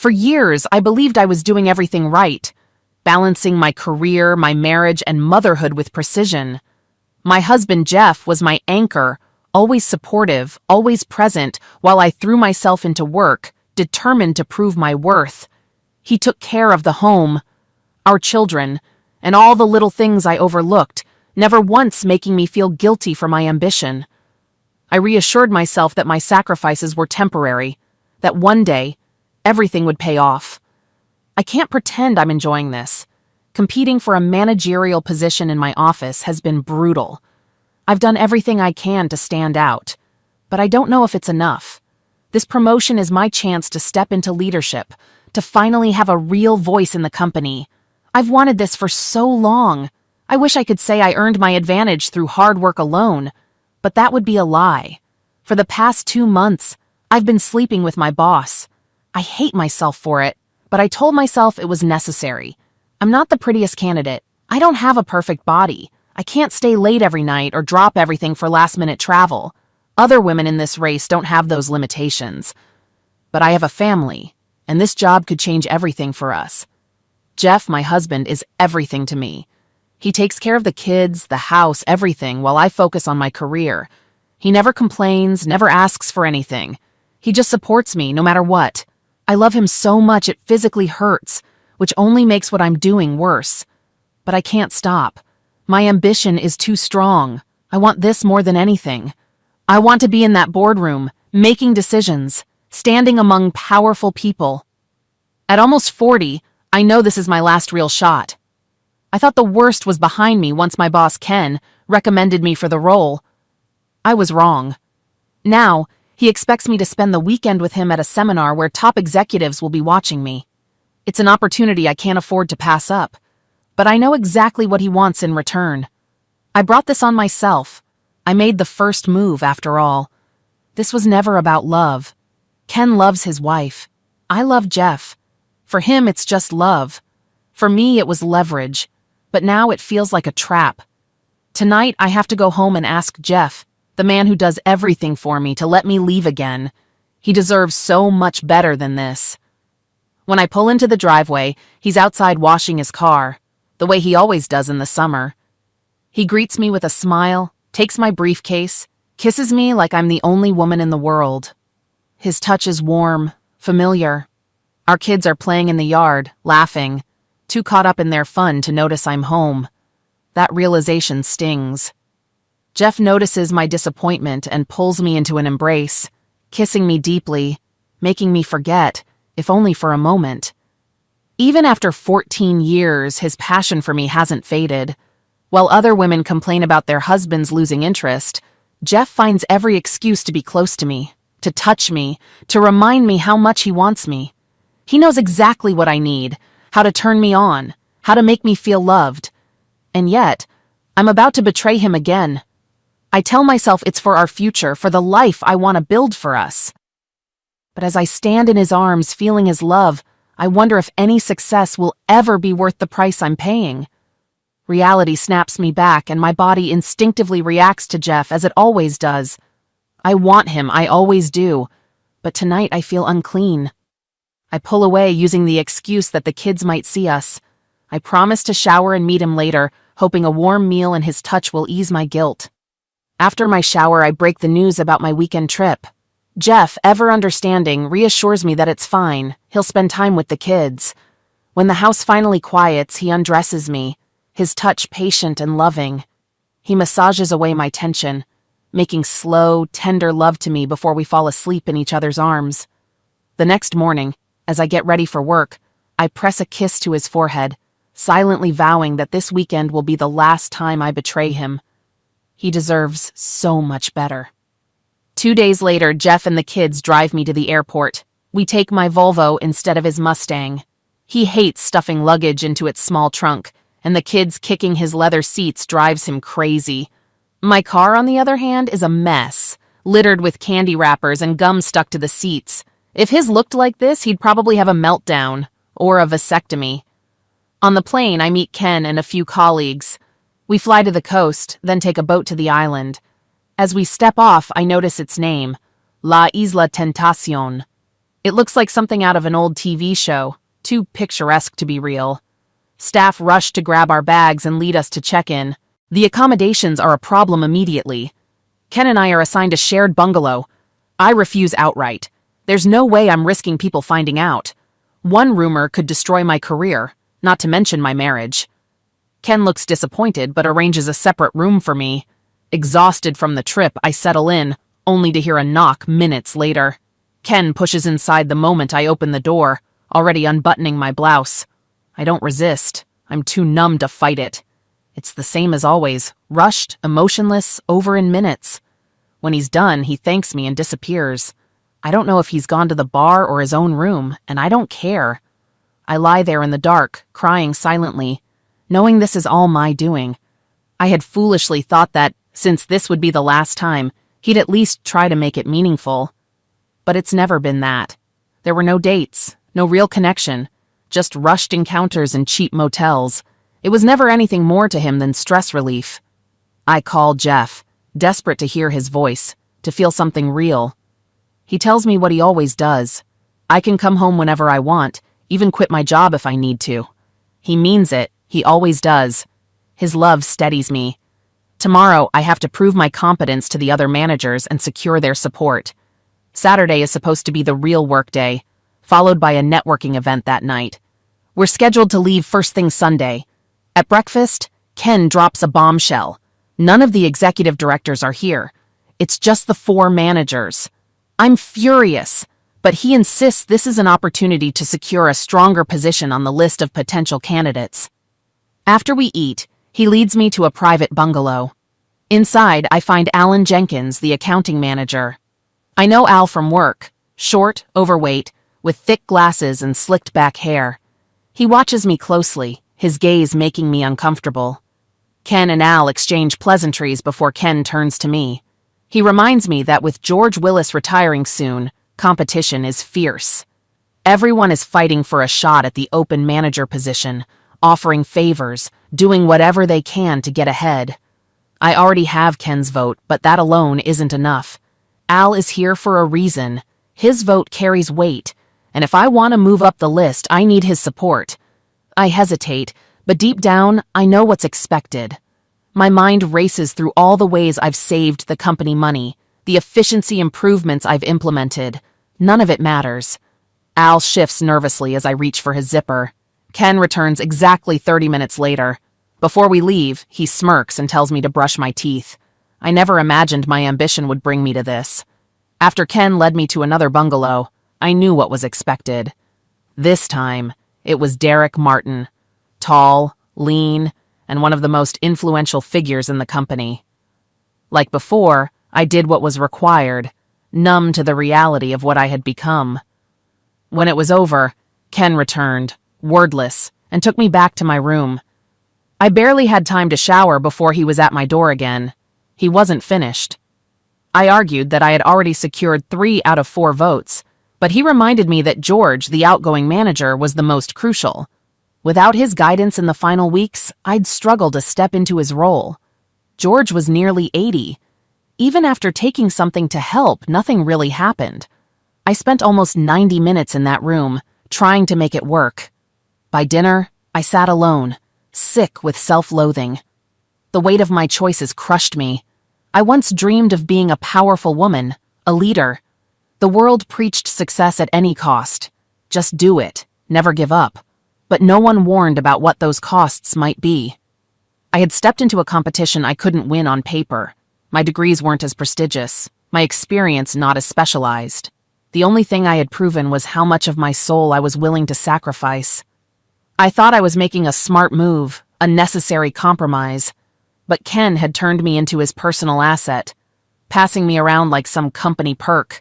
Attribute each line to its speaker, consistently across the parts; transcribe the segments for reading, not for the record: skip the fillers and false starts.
Speaker 1: For years, I believed I was doing everything right, balancing my career, my marriage, and motherhood with precision. My husband, Jeff, was my anchor, always supportive, always present, while I threw myself into work, determined to prove my worth. He took care of the home, our children, and all the little things I overlooked, never once making me feel guilty for my ambition. I reassured myself that my sacrifices were temporary, that one day, everything would pay off. I can't pretend I'm enjoying this. Competing for a managerial position in my office has been brutal. I've done everything I can to stand out, but I don't know if it's enough. This promotion is my chance to step into leadership, to finally have a real voice in the company. I've wanted this for so long. I wish I could say I earned my advantage through hard work alone, but that would be a lie. For the past 2 months, I've been sleeping with my boss. I hate myself for it, but I told myself it was necessary. I'm not the prettiest candidate. I don't have a perfect body. I can't stay late every night or drop everything for last-minute travel. Other women in this race don't have those limitations. But I have a family, and this job could change everything for us. Jeff, my husband, is everything to me. He takes care of the kids, the house, everything, while I focus on my career. He never complains, never asks for anything. He just supports me no matter what. I love him so much it physically hurts, which only makes what I'm doing worse. But I can't stop. My ambition is too strong. I want this more than anything. I want to be in that boardroom, making decisions, standing among powerful people. At almost 40, I know this is my last real shot. I thought the worst was behind me once my boss, Ken, recommended me for the role. I was wrong. Now, he expects me to spend the weekend with him at a seminar where top executives will be watching me. It's an opportunity I can't afford to pass up, but I know exactly what he wants in return. I brought this on myself. I made the first move, after all. This was never about love. Ken loves his wife. I love Jeff. For him, it's just love. For me, it was leverage. But now it feels like a trap. Tonight, I have to go home and ask Jeff, the man who does everything for me, to let me leave again. He deserves so much better than this. When I pull into the driveway, he's outside washing his car, the way he always does in the summer. He greets me with a smile, takes my briefcase, kisses me like I'm the only woman in the world. His touch is warm, familiar. Our kids are playing in the yard, laughing, too caught up in their fun to notice I'm home. That realization stings. Jeff notices my disappointment and pulls me into an embrace, kissing me deeply, making me forget, if only for a moment. Even after 14 years, his passion for me hasn't faded. While other women complain about their husbands losing interest, Jeff finds every excuse to be close to me, to touch me, to remind me how much he wants me. He knows exactly what I need, how to turn me on, how to make me feel loved. And yet, I'm about to betray him again. I tell myself it's for our future, for the life I want to build for us. But as I stand in his arms feeling his love, I wonder if any success will ever be worth the price I'm paying. Reality snaps me back and my body instinctively reacts to Jeff as it always does. I want him, I always do. But tonight I feel unclean. I pull away using the excuse that the kids might see us. I promise to shower and meet him later, hoping a warm meal and his touch will ease my guilt. After my shower, I break the news about my weekend trip. Jeff, ever understanding, reassures me that it's fine. He'll spend time with the kids. When the house finally quiets, he undresses me, his touch patient and loving. He massages away my tension, making slow, tender love to me before we fall asleep in each other's arms. The next morning, as I get ready for work, I press a kiss to his forehead, silently vowing that this weekend will be the last time I betray him. He deserves so much better. 2 days later, Jeff and the kids drive me to the airport. We take my Volvo instead of his Mustang. He hates stuffing luggage into its small trunk, and the kids kicking his leather seats drives him crazy. My car, on the other hand, is a mess, littered with candy wrappers and gum stuck to the seats. If his looked like this, he'd probably have a meltdown, or a vasectomy. On the plane, I meet Ken and a few colleagues. We fly to the coast, then take a boat to the island. As we step off, I notice its name, La Isla Tentacion. It looks like something out of an old TV show, too picturesque to be real. Staff rush to grab our bags and lead us to check-in. The accommodations are a problem immediately. Ken and I are assigned a shared bungalow. I refuse outright. There's no way I'm risking people finding out. One rumor could destroy my career, not to mention my marriage. Ken looks disappointed but arranges a separate room for me. Exhausted from the trip, I settle in, only to hear a knock minutes later. Ken pushes inside the moment I open the door, already unbuttoning my blouse. I don't resist. I'm too numb to fight it. It's the same as always, rushed, emotionless, over in minutes. When he's done, he thanks me and disappears. I don't know if he's gone to the bar or his own room, and I don't care. I lie there in the dark, crying silently, knowing this is all my doing. I had foolishly thought that, since this would be the last time, he'd at least try to make it meaningful. But it's never been that. There were no dates, no real connection, just rushed encounters in cheap motels. It was never anything more to him than stress relief. I call Jeff, desperate to hear his voice, to feel something real. He tells me what he always does. I can come home whenever I want, even quit my job if I need to. He means it, he always does. His love steadies me. Tomorrow, I have to prove my competence to the other managers and secure their support. Saturday is supposed to be the real work day, followed by a networking event that night. We're scheduled to leave first thing Sunday. At breakfast, Ken drops a bombshell. None of the executive directors are here. It's just the 4 managers. I'm furious, but he insists this is an opportunity to secure a stronger position on the list of potential candidates. After we eat, he leads me to a private bungalow. Inside, I find Alan Jenkins, the accounting manager. I know Al from work, short, overweight, with thick glasses and slicked back hair. He watches me closely, his gaze making me uncomfortable. Ken and Al exchange pleasantries before Ken turns to me. He reminds me that with George Willis retiring soon, competition is fierce. Everyone is fighting for a shot at the open manager position, offering favors, doing whatever they can to get ahead. I already have Ken's vote, but that alone isn't enough. Al is here for a reason. His vote carries weight, and if I want to move up the list, I need his support. I hesitate, but deep down, I know what's expected. My mind races through all the ways I've saved the company money, the efficiency improvements I've implemented. None of it matters. Al shifts nervously as I reach for his zipper. Ken returns exactly 30 minutes later. Before we leave, he smirks and tells me to brush my teeth. I never imagined my ambition would bring me to this. After Ken led me to another bungalow, I knew what was expected. This time, it was Derek Martin, tall, lean, and one of the most influential figures in the company. Like before, I did what was required, numb to the reality of what I had become. When it was over, Ken returned, wordless, and took me back to my room. I barely had time to shower before he was at my door again. He wasn't finished. I argued that I had already secured 3 out of 4 votes, but he reminded me that George, the outgoing manager, was the most crucial. Without his guidance in the final weeks, I'd struggle to step into his role. George was nearly 80. Even after taking something to help, nothing really happened. I spent almost 90 minutes in that room, trying to make it work. By dinner, I sat alone, sick with self-loathing. The weight of my choices crushed me. I once dreamed of being a powerful woman, a leader. The world preached success at any cost. Just do it, never give up. But no one warned about what those costs might be. I had stepped into a competition I couldn't win on paper. My degrees weren't as prestigious, my experience not as specialized. The only thing I had proven was how much of my soul I was willing to sacrifice. I thought I was making a smart move, a necessary compromise. But Ken had turned me into his personal asset, passing me around like some company perk.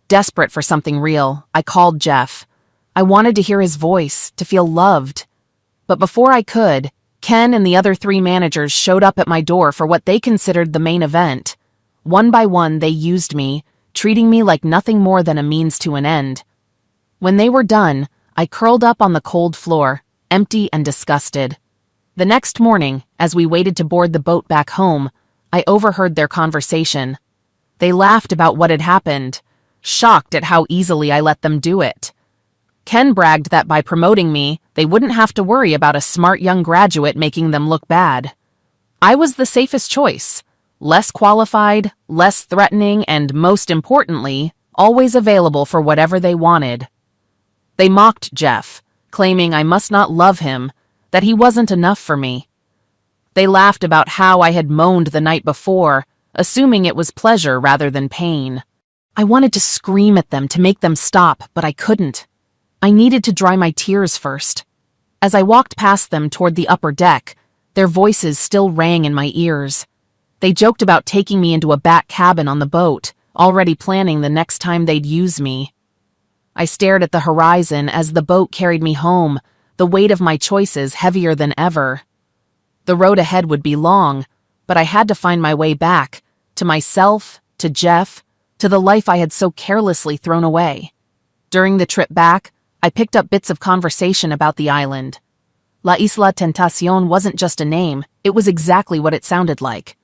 Speaker 1: Desperate for something real, I called Jeff. I wanted to hear his voice, to feel loved. But before I could, Ken and the other 3 managers showed up at my door for what they considered the main event. One by one, they used me, treating me like nothing more than a means to an end. When they were done, I curled up on the cold floor, empty and disgusted. The next morning, as we waited to board the boat back home, I overheard their conversation. They laughed about what had happened, shocked at how easily I let them do it. Ken bragged that by promoting me, they wouldn't have to worry about a smart young graduate making them look bad. I was the safest choice. Less qualified, less threatening, and most importantly, always available for whatever they wanted. They mocked Jeff, claiming I must not love him, that he wasn't enough for me. They laughed about how I had moaned the night before, assuming it was pleasure rather than pain. I wanted to scream at them to make them stop, but I couldn't. I needed to dry my tears first. As I walked past them toward the upper deck, their voices still rang in my ears. They joked about taking me into a back cabin on the boat, already planning the next time they'd use me. I stared at the horizon as the boat carried me home, the weight of my choices heavier than ever. The road ahead would be long, but I had to find my way back, to myself, to Jeff, to the life I had so carelessly thrown away. During the trip back, I picked up bits of conversation about the island. La Isla Tentacion wasn't just a name, it was exactly what it sounded like.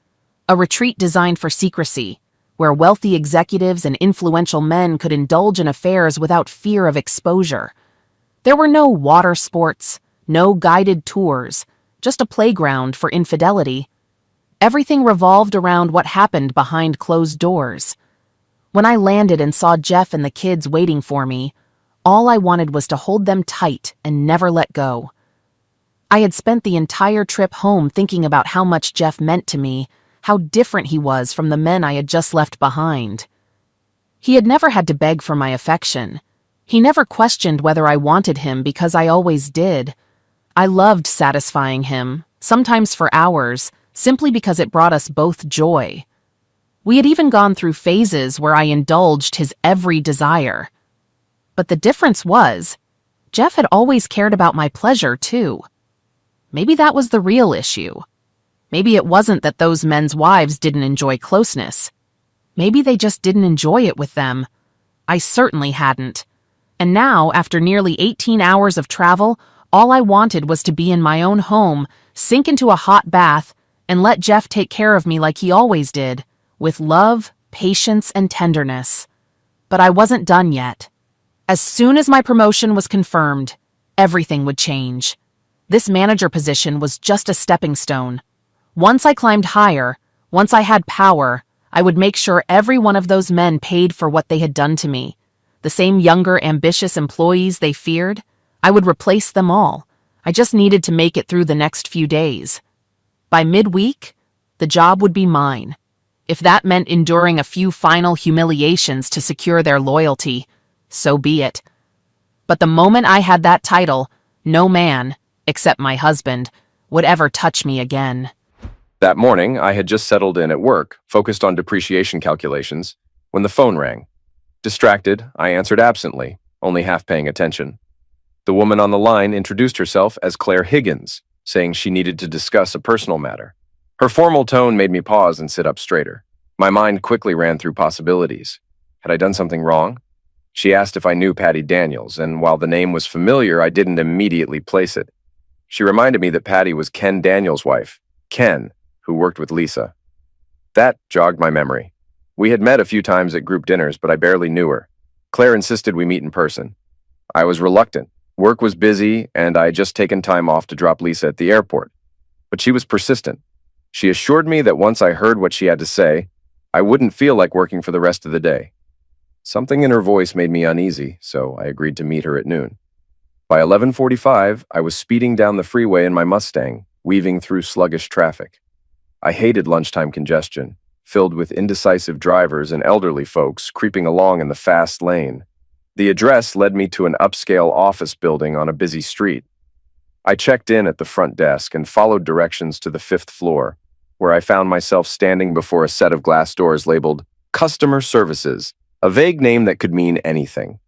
Speaker 1: A retreat designed for secrecy, where wealthy executives and influential men could indulge in affairs without fear of exposure. There were no water sports, no guided tours, just a playground for infidelity. Everything revolved around what happened behind closed doors. When I landed and saw Jeff and the kids waiting for me, all I wanted was to hold them tight and never let go. I had spent the entire trip home thinking about how much Jeff meant to me, how different he was from the men I had just left behind. He had never had to beg for my affection. He never questioned whether I wanted him because I always did. I loved satisfying him, sometimes for hours, simply because it brought us both joy. We had even gone through phases where I indulged his every desire. But the difference was, Jeff had always cared about my pleasure, too. Maybe that was the real issue. Maybe it wasn't that those men's wives didn't enjoy closeness. Maybe they just didn't enjoy it with them. I certainly hadn't. And now, after nearly 18 hours of travel, all I wanted was to be in my own home, sink into a hot bath, and let Jeff take care of me like he always did, with love, patience, and tenderness. But I wasn't done yet. As soon as my promotion was confirmed, everything would change. This manager position was just a stepping stone. Once I climbed higher, once I had power, I would make sure every one of those men paid for what they had done to me. The same younger, ambitious employees they feared, I would replace them all. I just needed to make it through the next few days. By midweek, the job would be mine. If that meant enduring a few final humiliations to secure their loyalty, so be it. But the moment I had that title, no man, except my husband, would ever touch me again.
Speaker 2: That morning, I had just settled in at work, focused on depreciation calculations, when the phone rang. Distracted, I answered absently, only half paying attention. The woman on the line introduced herself as Claire Higgins, saying she needed to discuss a personal matter. Her formal tone made me pause and sit up straighter. My mind quickly ran through possibilities. Had I done something wrong? She asked if I knew Patty Daniels, and while the name was familiar, I didn't immediately place it. She reminded me that Patty was Ken Daniels' wife, Ken, who worked with Lisa. That jogged my memory. We had met a few times at group dinners, but I barely knew her. Claire insisted we meet in person. I was reluctant. Work was busy, and I had just taken time off to drop Lisa at the airport. But she was persistent. She assured me that once I heard what she had to say, I wouldn't feel like working for the rest of the day. Something in her voice made me uneasy, so I agreed to meet her at noon. By 11:45, I was speeding down the freeway in my Mustang, weaving through sluggish traffic. I hated lunchtime congestion, filled with indecisive drivers and elderly folks creeping along in the fast lane. The address led me to an upscale office building on a busy street. I checked in at the front desk and followed directions to the 5th floor, where I found myself standing before a set of glass doors labeled Customer Services, a vague name that could mean anything.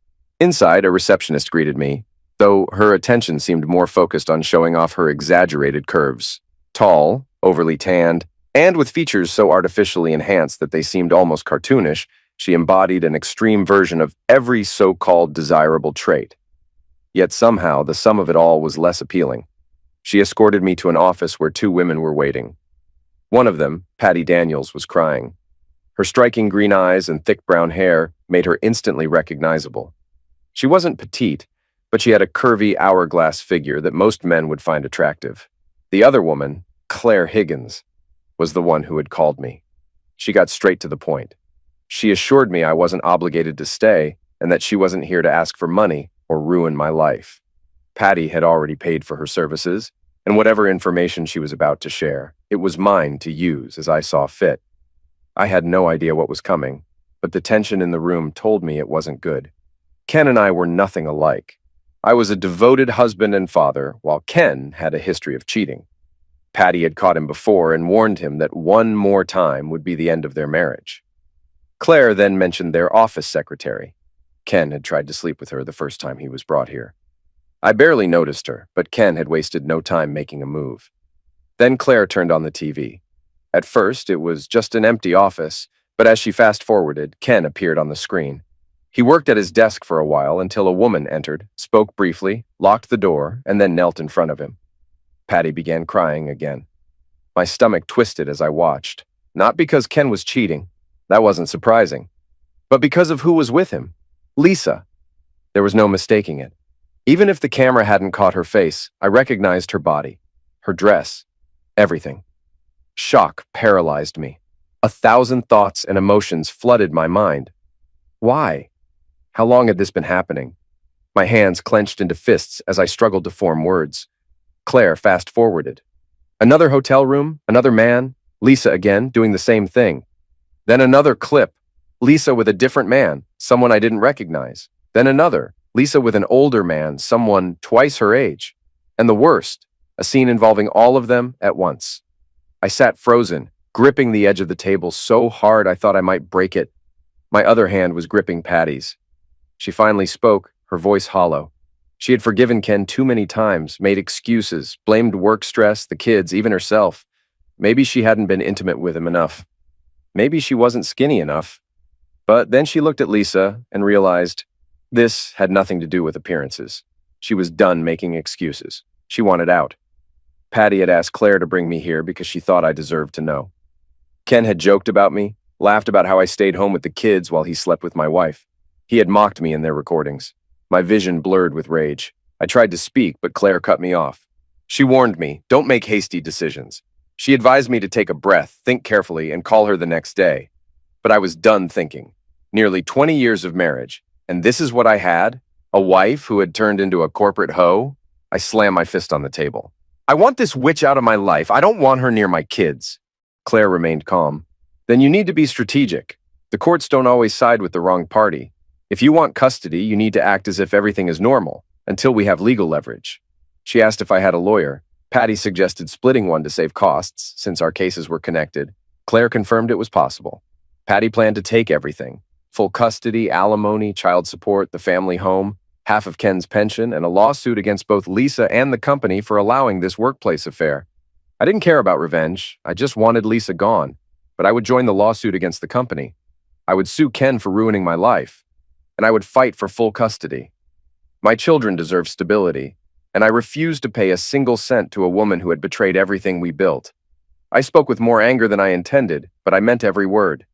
Speaker 2: Inside, a receptionist greeted me, though her attention seemed more focused on showing off her exaggerated curves. Tall, overly tanned, and with features so artificially enhanced that they seemed almost cartoonish, she embodied an extreme version of every so-called desirable trait. Yet somehow, the sum of it all was less appealing. She escorted me to an office where 2 women were waiting. One of them, Patty Daniels, was crying. Her striking green eyes and thick brown hair made her instantly recognizable. She wasn't petite, but she had a curvy hourglass figure that most men would find attractive. The other woman, Claire Higgins, was the one who had called me. She got straight to the point. She assured me I wasn't obligated to stay and that she wasn't here to ask for money or ruin my life. Patty had already paid for her services, and whatever information she was about to share, it was mine to use as I saw fit. I had no idea what was coming, but the tension in the room told me it wasn't good. Ken and I were nothing alike. I was a devoted husband and father, while Ken had a history of cheating. Patty had caught him before and warned him that one more time would be the end of their marriage. Claire then mentioned their office secretary. Ken had tried to sleep with her the first time he was brought here. I barely noticed her, but Ken had wasted no time making a move. Then Claire turned on the TV. At first, it was just an empty office, but as she fast-forwarded, Ken appeared on the screen. He worked at his desk for a while until a woman entered, spoke briefly, locked the door, and then knelt in front of him. Patty began crying again. My stomach twisted as I watched, not because Ken was cheating, that wasn't surprising, but because of who was with him. Lisa. There was no mistaking it. Even if the camera hadn't caught her face, I recognized her body, her dress, everything. Shock paralyzed me. 1,000 thoughts and emotions flooded my mind. Why? How long had this been happening? My hands clenched into fists as I struggled to form words. Claire fast-forwarded. Another hotel room, another man, Lisa again, doing the same thing. Then another clip, Lisa with a different man, someone I didn't recognize. Then another, Lisa with an older man, someone twice her age. And the worst, a scene involving all of them at once. I sat frozen, gripping the edge of the table so hard I thought I might break it. My other hand was gripping Patty's. She finally spoke, her voice hollow. She had forgiven Ken too many times, made excuses, blamed work stress, the kids, even herself. Maybe she hadn't been intimate with him enough. Maybe she wasn't skinny enough. But then she looked at Lisa and realized this had nothing to do with appearances. She was done making excuses. She wanted out. Patty had asked Claire to bring me here because she thought I deserved to know. Ken had joked about me, laughed about how I stayed home with the kids while he slept with my wife. He had mocked me in their recordings. My vision blurred with rage. I tried to speak, but Claire cut me off. She warned me, don't make hasty decisions. She advised me to take a breath, think carefully, and call her the next day. But I was done thinking. Nearly 20 years of marriage, and this is what I had? A wife who had turned into a corporate hoe? I slammed my fist on the table. I want this witch out of my life. I don't want her near my kids. Claire remained calm. Then you need to be strategic. The courts don't always side with the wrong party. If you want custody, you need to act as if everything is normal, until we have legal leverage. She asked if I had a lawyer. Patty suggested splitting one to save costs, since our cases were connected. Claire confirmed it was possible. Patty planned to take everything. Full custody, alimony, child support, the family home, half of Ken's pension, and a lawsuit against both Lisa and the company for allowing this workplace affair. I didn't care about revenge. I just wanted Lisa gone. But I would join the lawsuit against the company. I would sue Ken for ruining my life. And I would fight for full custody. My children deserve stability, and I refused to pay a single cent to a woman who had betrayed everything we built. I spoke with more anger than I intended, but I meant every word.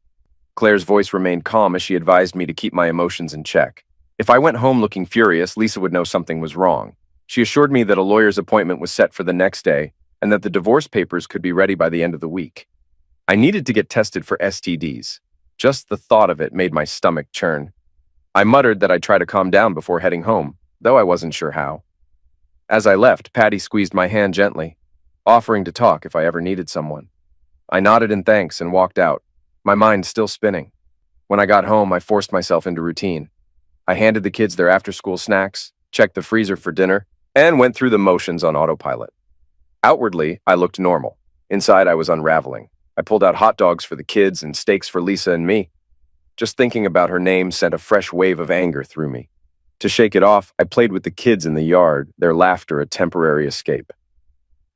Speaker 2: Claire's voice remained calm as she advised me to keep my emotions in check. If I went home looking furious, Lisa would know something was wrong. She assured me that a lawyer's appointment was set for the next day and that the divorce papers could be ready by the end of the week. I needed to get tested for STDs. Just the thought of it made my stomach churn. I muttered that I'd try to calm down before heading home, though I wasn't sure how. As I left, Patty squeezed my hand gently, offering to talk if I ever needed someone. I nodded in thanks and walked out, my mind still spinning. When I got home, I forced myself into routine. I handed the kids their after-school snacks, checked the freezer for dinner, and went through the motions on autopilot. Outwardly, I looked normal. Inside, I was unraveling. I pulled out hot dogs for the kids and steaks for Lisa and me. Just thinking about her name sent a fresh wave of anger through me. To shake it off, I played with the kids in the yard, their laughter a temporary escape.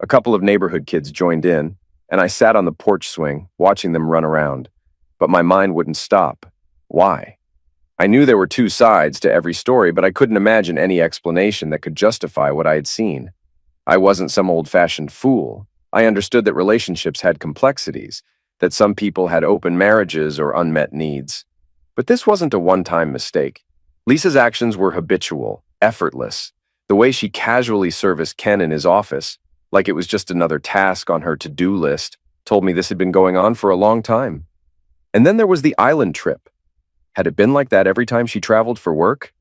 Speaker 2: A couple of neighborhood kids joined in, and I sat on the porch swing, watching them run around. But my mind wouldn't stop. Why? I knew there were two sides to every story, but I couldn't imagine any explanation that could justify what I had seen. I wasn't some old-fashioned fool. I understood that relationships had complexities, that some people had open marriages or unmet needs. But this wasn't a one-time mistake. Lisa's actions were habitual, effortless. The way she casually serviced Ken in his office, like it was just another task on her to-do list, told me this had been going on for a long time. And then there was the island trip. Had it been like that every time she traveled for work?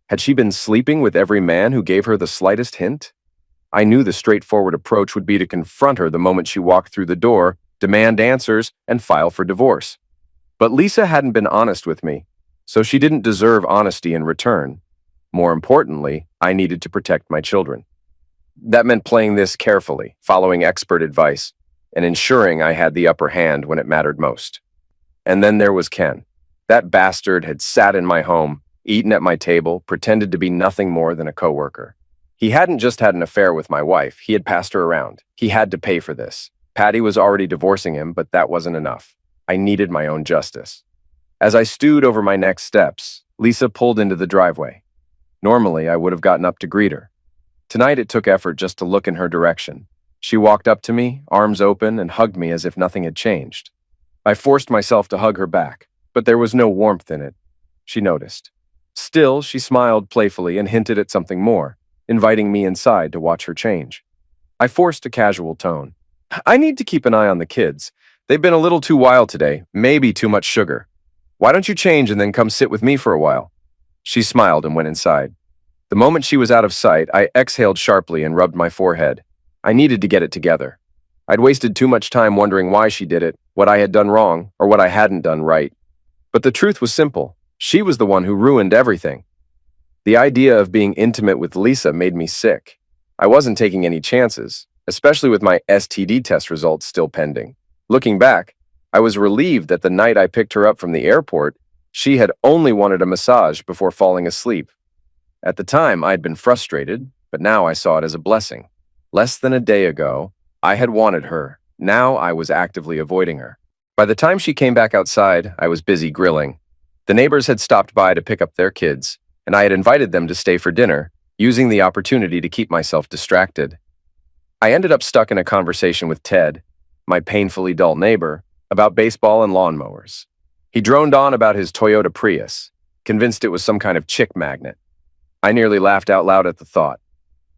Speaker 2: Had she been sleeping with every man who gave her the slightest hint? I knew the straightforward approach would be to confront her the moment she walked through the door, demand answers, and file for divorce. But Lisa hadn't been honest with me, so she didn't deserve honesty in return. More importantly, I needed to protect my children. That meant playing this carefully, following expert advice, and ensuring I had the upper hand when it mattered most. And then there was Ken. That bastard had sat in my home, eaten at my table, pretended to be nothing more than a coworker. He hadn't just had an affair with my wife, he had passed her around. He had to pay for this. Patty was already divorcing him, but that wasn't enough. I needed my own justice. As I stewed over my next steps, Lisa pulled into the driveway. Normally, I would have gotten up to greet her. Tonight, it took effort just to look in her direction. She walked up to me, arms open, and hugged me as if nothing had changed. I forced myself to hug her back, but there was no warmth in it. She noticed. Still, she smiled playfully and hinted at something more, inviting me inside to watch her change. I forced a casual tone. I need to keep an eye on the kids. They've been a little too wild today, maybe too much sugar. Why don't you change and then come sit with me for a while? She smiled and went inside. The moment she was out of sight, I exhaled sharply and rubbed my forehead. I needed to get it together. I'd wasted too much time wondering why she did it, what I had done wrong, or what I hadn't done right. But the truth was simple. She was the one who ruined everything. The idea of being intimate with Lisa made me sick. I wasn't taking any chances, especially with my STD test results still pending. Looking back, I was relieved that the night I picked her up from the airport, she had only wanted a massage before falling asleep. At the time, I'd been frustrated, but now I saw it as a blessing. Less than a day ago, I had wanted her. Now I was actively avoiding her. By the time she came back outside, I was busy grilling. The neighbors had stopped by to pick up their kids, and I had invited them to stay for dinner, using the opportunity to keep myself distracted. I ended up stuck in a conversation with Ted, my painfully dull neighbor, about baseball and lawnmowers. He droned on about his Toyota Prius, convinced it was some kind of chick magnet. I nearly laughed out loud at the thought.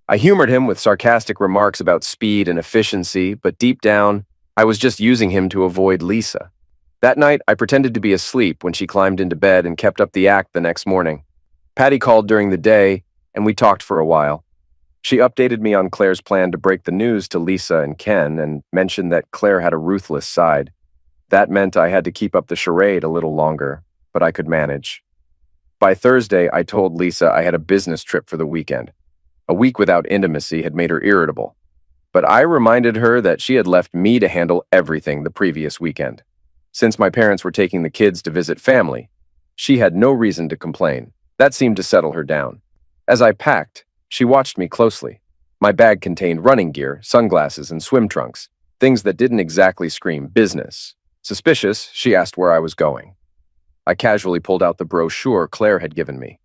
Speaker 2: I humored him with sarcastic remarks about speed and efficiency, but deep down, I was just using him to avoid Lisa. That night, I pretended to be asleep when she climbed into bed and kept up the act the next morning. Patty called during the day, and we talked for a while. She updated me on Claire's plan to break the news to Lisa and Ken and mentioned that Claire had a ruthless side. That meant I had to keep up the charade a little longer, but I could manage. By Thursday, I told Lisa I had a business trip for the weekend. A week without intimacy had made her irritable. But I reminded her that she had left me to handle everything the previous weekend. Since my parents were taking the kids to visit family, she had no reason to complain. That seemed to settle her down. As I packed, she watched me closely. My bag contained running gear, sunglasses, and swim trunks, things that didn't exactly scream business. Suspicious, she asked where I was going. I casually pulled out the brochure Claire had given me.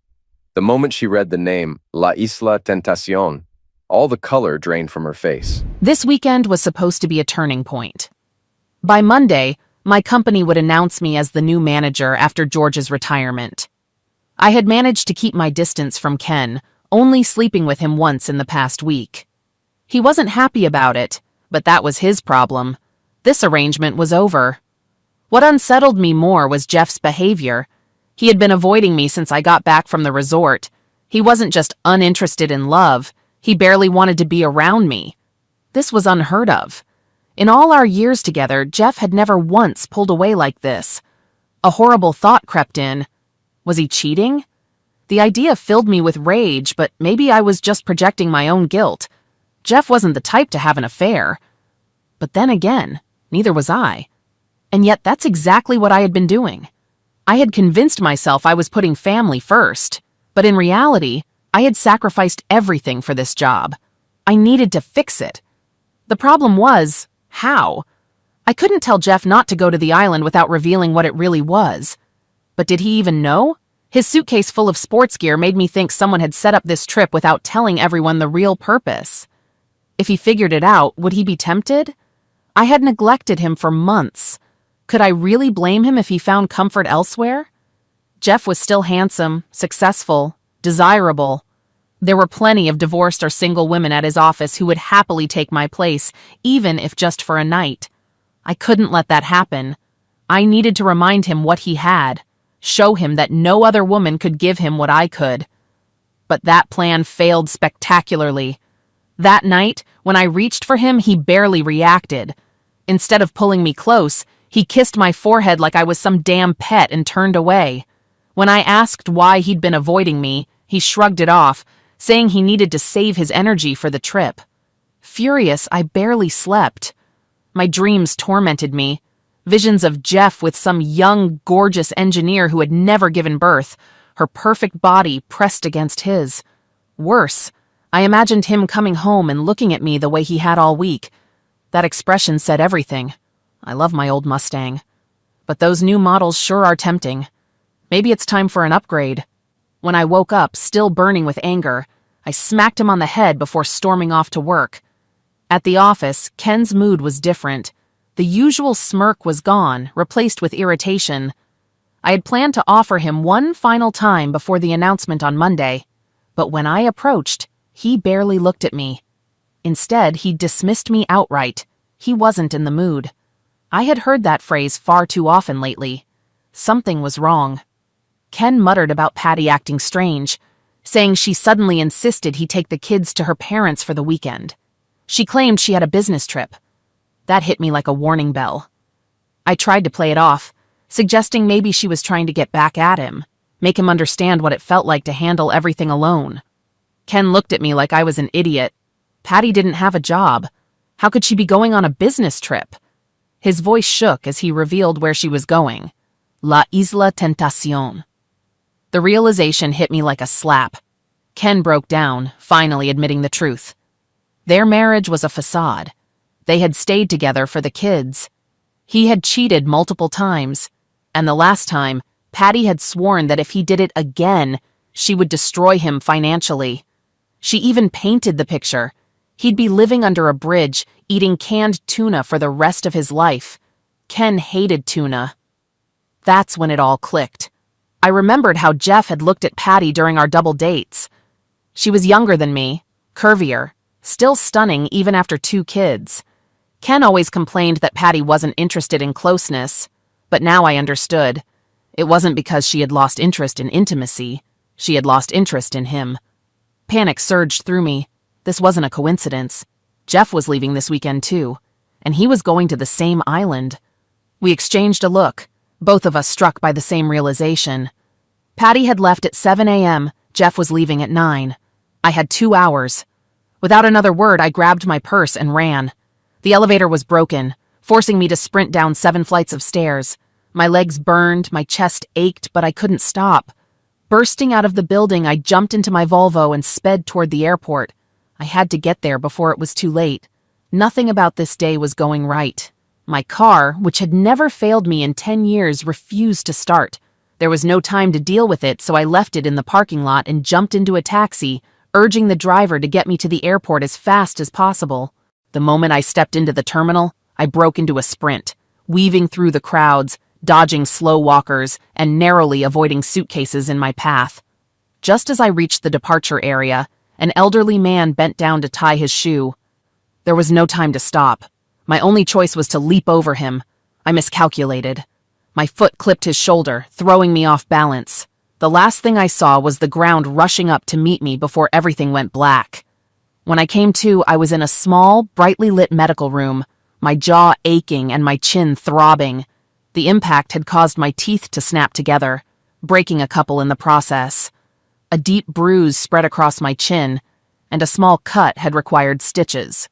Speaker 2: The moment she read the name La Isla Tentacion, all the color drained from her face.
Speaker 1: This weekend was supposed to be a turning point. By Monday, my company would announce me as the new manager after George's retirement. I had managed to keep my distance from Ken, only sleeping with him once in the past week. He wasn't happy about it, but that was his problem. This arrangement was over. What unsettled me more was Jeff's behavior. He had been avoiding me since I got back from the resort. He wasn't just uninterested in love, he barely wanted to be around me. This was unheard of. In all our years together, Jeff had never once pulled away like this. A horrible thought crept in. Was he cheating? The idea filled me with rage, but maybe I was just projecting my own guilt. Jeff wasn't the type to have an affair. But then again, neither was I. And yet that's exactly what I had been doing. I had convinced myself I was putting family first, but in reality, I had sacrificed everything for this job. I needed to fix it. The problem was, how? I couldn't tell Jeff not to go to the island without revealing what it really was. But did he even know? His suitcase full of sports gear made me think someone had set up this trip without telling everyone the real purpose. If he figured it out, would he be tempted? I had neglected him for months. Could I really blame him if he found comfort elsewhere? Jeff was still handsome, successful, desirable. There were plenty of divorced or single women at his office who would happily take my place, even if just for a night. I couldn't let that happen. I needed to remind him what he had, show him that no other woman could give him what I could. But that plan failed spectacularly. That night, when I reached for him, he barely reacted. Instead of pulling me close, he kissed my forehead like I was some damn pet and turned away. When I asked why he'd been avoiding me, he shrugged it off, saying he needed to save his energy for the trip. Furious, I barely slept. My dreams tormented me. Visions of Jeff with some young, gorgeous engineer who had never given birth, her perfect body pressed against his. Worse, I imagined him coming home and looking at me the way he had all week. That expression said everything. I love my old Mustang. But those new models sure are tempting. Maybe it's time for an upgrade. When I woke up, still burning with anger, I smacked him on the head before storming off to work. At the office, Ken's mood was different. The usual smirk was gone, replaced with irritation. I had planned to offer him one final time before the announcement on Monday, but when I approached, he barely looked at me. Instead, he dismissed me outright. He wasn't in the mood. I had heard that phrase far too often lately. Something was wrong. Ken muttered about Patty acting strange, saying she suddenly insisted he take the kids to her parents for the weekend. She claimed she had a business trip. That hit me like a warning bell. I tried to play it off, suggesting maybe she was trying to get back at him, make him understand what it felt like to handle everything alone. Ken looked at me like I was an idiot. Patty didn't have a job. How could she be going on a business trip? His voice shook as he revealed where she was going. La Isla Tentacion. The realization hit me like a slap. Ken broke down, finally admitting the truth. Their marriage was a facade. They had stayed together for the kids. He had cheated multiple times, and the last time, Patty had sworn that if he did it again, she would destroy him financially. She even painted the picture. He'd be living under a bridge, eating canned tuna for the rest of his life. Ken hated tuna. That's when it all clicked. I remembered how Jeff had looked at Patty during our double dates. She was younger than me, curvier, still stunning even after 2 kids. Ken always complained that Patty wasn't interested in closeness, but now I understood. It wasn't because she had lost interest in intimacy. She had lost interest in him. Panic surged through me. This wasn't a coincidence. Jeff was leaving this weekend too, and he was going to the same island. We exchanged a look, both of us struck by the same realization. Patty had left at 7 a.m., Jeff was leaving at 9. I had 2 hours. Without another word, I grabbed my purse and ran. The elevator was broken, forcing me to sprint down 7 flights of stairs. My legs burned, my chest ached, but I couldn't stop. Bursting out of the building, I jumped into my Volvo and sped toward the airport. I had to get there before it was too late. Nothing about this day was going right. My car, which had never failed me in 10 years, refused to start. There was no time to deal with it, so I left it in the parking lot and jumped into a taxi, urging the driver to get me to the airport as fast as possible. The moment I stepped into the terminal, I broke into a sprint, weaving through the crowds, dodging slow walkers, and narrowly avoiding suitcases in my path. Just as I reached the departure area, an elderly man bent down to tie his shoe. There was no time to stop. My only choice was to leap over him. I miscalculated. My foot clipped his shoulder, throwing me off balance. The last thing I saw was the ground rushing up to meet me before everything went black. When I came to, I was in a small, brightly lit medical room, my jaw aching and my chin throbbing. The impact had caused my teeth to snap together, breaking a couple in the process. A deep bruise spread across my chin, and a small cut had required stitches.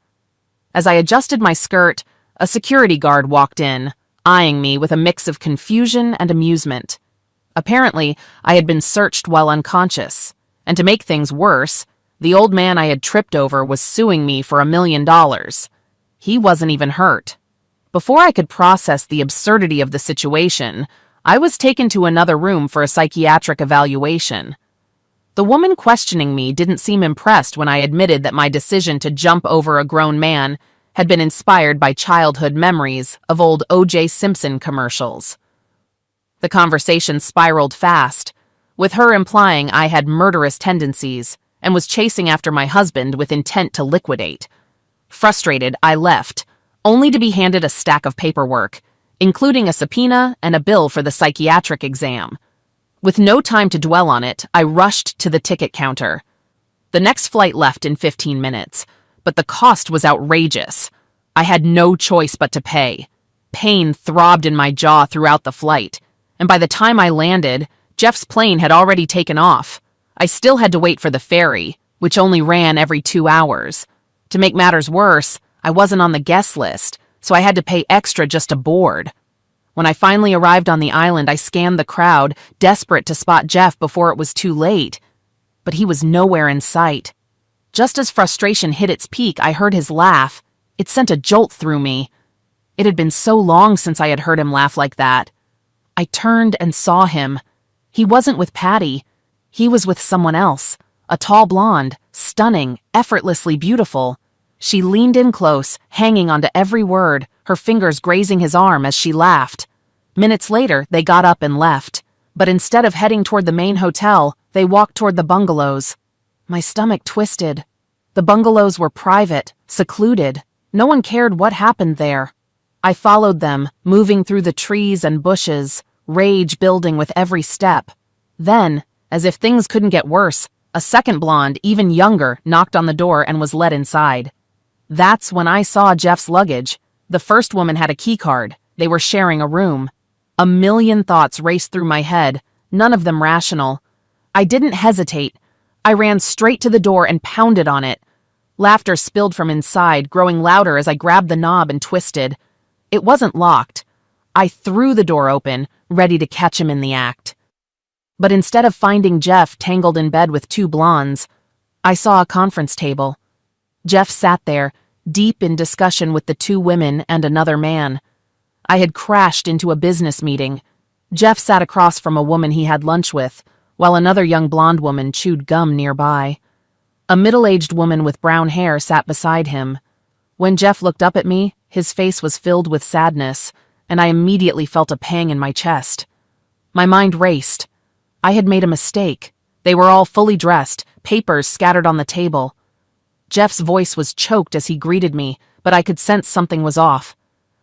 Speaker 1: As I adjusted my skirt, a security guard walked in, eyeing me with a mix of confusion and amusement. Apparently, I had been searched while unconscious, and to make things worse, the old man I had tripped over was suing me for $1 million. He wasn't even hurt. Before I could process the absurdity of the situation, I was taken to another room for a psychiatric evaluation. The woman questioning me didn't seem impressed when I admitted that my decision to jump over a grown man had been inspired by childhood memories of old O.J. Simpson commercials. The conversation spiraled fast, with her implying I had murderous tendencies and was chasing after my husband with intent to liquidate. Frustrated, I left, only to be handed a stack of paperwork, including a subpoena and a bill for the psychiatric exam. With no time to dwell on it, I rushed to the ticket counter. The next flight left in 15 minutes, but the cost was outrageous. I had no choice but to pay. Pain throbbed in my jaw throughout the flight, and by the time I landed, Jeff's plane had already taken off. I still had to wait for the ferry, which only ran every 2 hours. To make matters worse, I wasn't on the guest list, so I had to pay extra just to board. When I finally arrived on the island, I scanned the crowd, desperate to spot Jeff before it was too late. But he was nowhere in sight. Just as frustration hit its peak, I heard his laugh. It sent a jolt through me. It had been so long since I had heard him laugh like that. I turned and saw him. He wasn't with Patty. He was with someone else, a tall blonde, stunning, effortlessly beautiful. She leaned in close, hanging onto every word, her fingers grazing his arm as she laughed. Minutes later, they got up and left. But instead of heading toward the main hotel, they walked toward the bungalows. My stomach twisted. The bungalows were private, secluded. No one cared what happened there. I followed them, moving through the trees and bushes, rage building with every step. Then, as if things couldn't get worse, a second blonde, even younger, knocked on the door and was led inside. That's when I saw Jeff's luggage. The first woman had a keycard. They were sharing a room. A million thoughts raced through my head, none of them rational. I didn't hesitate. I ran straight to the door and pounded on it. Laughter spilled from inside, growing louder as I grabbed the knob and twisted. It wasn't locked. I threw the door open, ready to catch him in the act. But instead of finding Jeff tangled in bed with two blondes, I saw a conference table. Jeff sat there, deep in discussion with the two women and another man. I had crashed into a business meeting. Jeff sat across from a woman he had lunch with, while another young blonde woman chewed gum nearby. A middle-aged woman with brown hair sat beside him. When Jeff looked up at me, his face was filled with sadness, and I immediately felt a pang in my chest. My mind raced. I had made a mistake. They were all fully dressed, papers scattered on the table. Jeff's voice was choked as he greeted me, but I could sense something was off.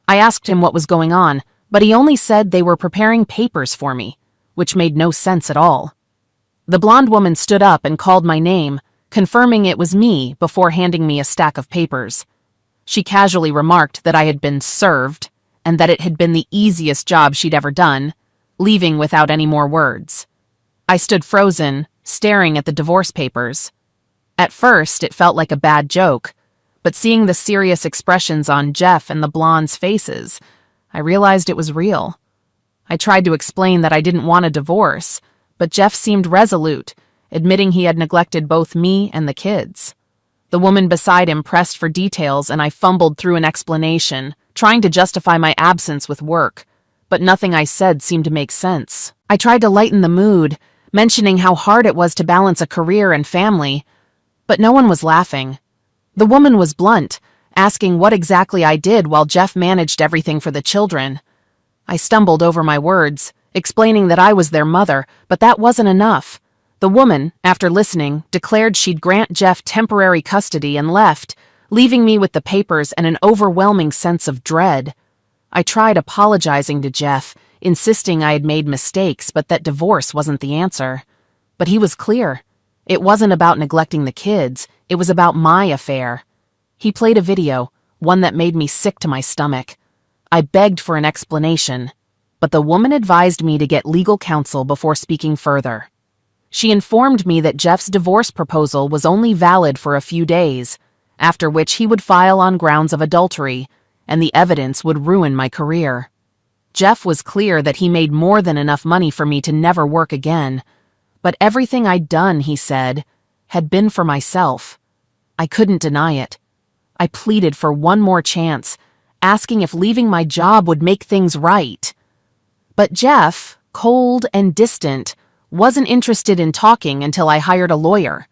Speaker 1: I asked him what was going on, but he only said they were preparing papers for me, which made no sense at all. The blonde woman stood up and called my name, confirming it was me before handing me a stack of papers. She casually remarked that I had been served, and that it had been the easiest job she'd ever done, leaving without any more words. I stood frozen, staring at the divorce papers. At first, it felt like a bad joke, but seeing the serious expressions on Jeff and the blonde's faces, I realized it was real. I tried to explain that I didn't want a divorce, but Jeff seemed resolute, admitting he had neglected both me and the kids. The woman beside him pressed for details, and I fumbled through an explanation, trying to justify my absence with work, but nothing I said seemed to make sense. I tried to lighten the mood, mentioning how hard it was to balance a career and family, but no one was laughing. The woman was blunt, asking what exactly I did while Jeff managed everything for the children. I stumbled over my words, explaining that I was their mother, but that wasn't enough. The woman, after listening, declared she'd grant Jeff temporary custody and left, leaving me with the papers and an overwhelming sense of dread. I tried apologizing to Jeff, insisting I had made mistakes, but that divorce wasn't the answer. But he was clear. It wasn't about neglecting the kids, it was about my affair. He played a video, one that made me sick to my stomach. I begged for an explanation, but the woman advised me to get legal counsel before speaking further. She informed me that Jeff's divorce proposal was only valid for a few days, after which he would file on grounds of adultery, and the evidence would ruin my career. Jeff was clear that he made more than enough money for me to never work again, but everything I'd done, he said, had been for myself. I couldn't deny it. I pleaded for one more chance, asking if leaving my job would make things right. But Jeff, cold and distant, wasn't interested in talking until I hired a lawyer.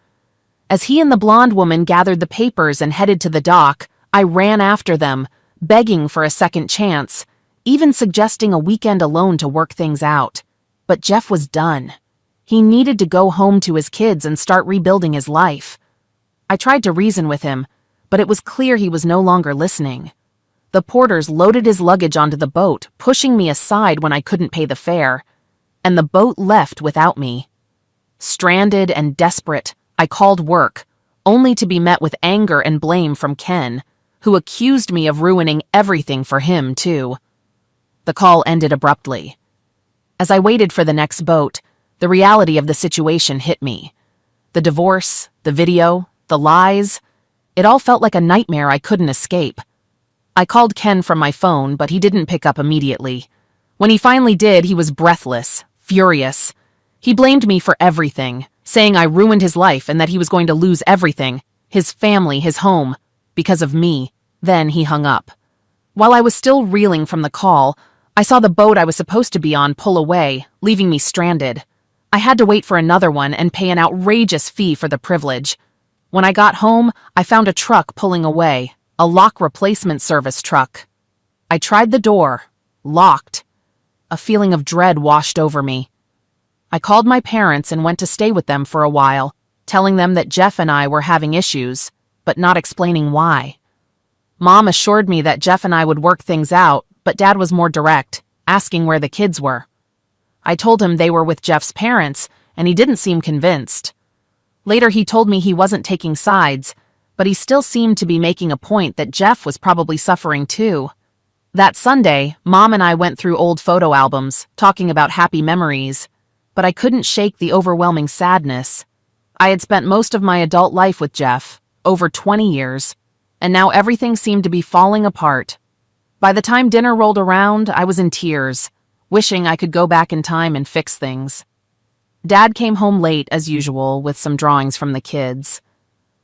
Speaker 1: As he and the blonde woman gathered the papers and headed to the dock, I ran after them, begging for a second chance, even suggesting a weekend alone to work things out. But Jeff was done. He needed to go home to his kids and start rebuilding his life. I tried to reason with him, but it was clear he was no longer listening. The porters loaded his luggage onto the boat, pushing me aside when I couldn't pay the fare, and the boat left without me. Stranded and desperate, I called work, only to be met with anger and blame from Ken, who accused me of ruining everything for him, too. The call ended abruptly. As I waited for the next boat, the reality of the situation hit me. The divorce, the video, the lies, it all felt like a nightmare I couldn't escape. I called Ken from my phone, but he didn't pick up immediately. When he finally did, he was breathless, furious. He blamed me for everything, saying I ruined his life and that he was going to lose everything, his family, his home, because of me. Then he hung up. While I was still reeling from the call, I saw the boat I was supposed to be on pull away, leaving me stranded. I had to wait for another one and pay an outrageous fee for the privilege. When I got home, I found a truck pulling away, a lock replacement service truck. I tried the door, locked. A feeling of dread washed over me. I called my parents and went to stay with them for a while, telling them that Jeff and I were having issues, but not explaining why. Mom assured me that Jeff and I would work things out, but Dad was more direct, asking where the kids were. I told him they were with Jeff's parents, and he didn't seem convinced. Later he told me he wasn't taking sides, but he still seemed to be making a point that Jeff was probably suffering too. That Sunday, Mom and I went through old photo albums, talking about happy memories, but I couldn't shake the overwhelming sadness. I had spent most of my adult life with Jeff, over 20 years, and now everything seemed to be falling apart. By the time dinner rolled around, I was in tears, wishing I could go back in time and fix things. Dad came home late, as usual, with some drawings from the kids.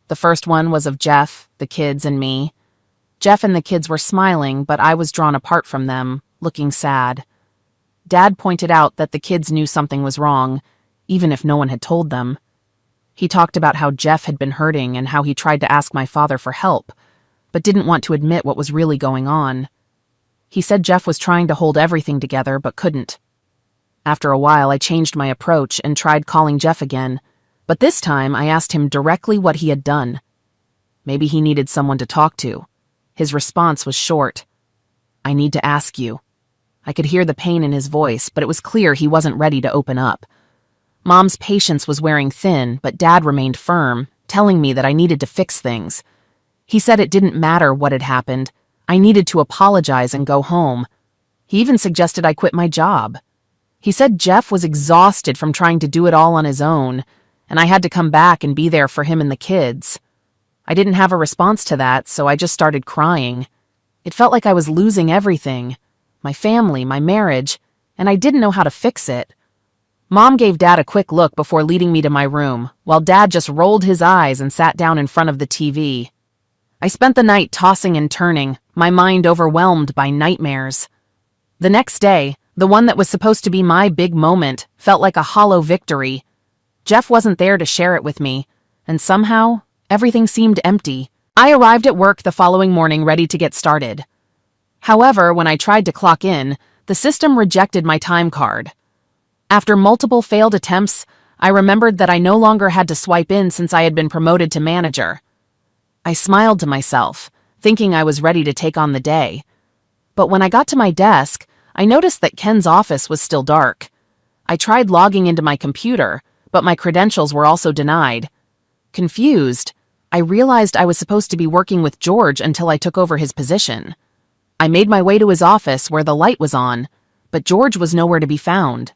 Speaker 1: The first one was of Jeff, the kids, and me. Jeff and the kids were smiling, but I was drawn apart from them, looking sad. Dad pointed out that the kids knew something was wrong, even if no one had told them. He talked about how Jeff had been hurting and how he tried to ask my father for help, but didn't want to admit what was really going on. He said Jeff was trying to hold everything together but couldn't. After a while, I changed my approach and tried calling Jeff again, but this time I asked him directly what he had done. Maybe he needed someone to talk to. His response was short. "I need to ask you." I could hear the pain in his voice, but it was clear he wasn't ready to open up. Mom's patience was wearing thin, but Dad remained firm, telling me that I needed to fix things. He said it didn't matter what had happened. I needed to apologize and go home. He even suggested I quit my job. He said Jeff was exhausted from trying to do it all on his own, and I had to come back and be there for him and the kids. I didn't have a response to that, so I just started crying. It felt like I was losing everything. My family, my marriage, and I didn't know how to fix it. Mom gave Dad a quick look before leading me to my room, while Dad just rolled his eyes and sat down in front of the TV. I spent the night tossing and turning, my mind overwhelmed by nightmares. The next day, the one that was supposed to be my big moment, felt like a hollow victory. Jeff wasn't there to share it with me, and somehow, everything seemed empty. I arrived at work the following morning ready to get started. However, when I tried to clock in, the system rejected my time card. After multiple failed attempts, I remembered that I no longer had to swipe in since I had been promoted to manager. I smiled to myself, thinking I was ready to take on the day. But when I got to my desk, I noticed that Ken's office was still dark. I tried logging into my computer, but my credentials were also denied. Confused, I realized I was supposed to be working with George until I took over his position. I made my way to his office where the light was on, but George was nowhere to be found.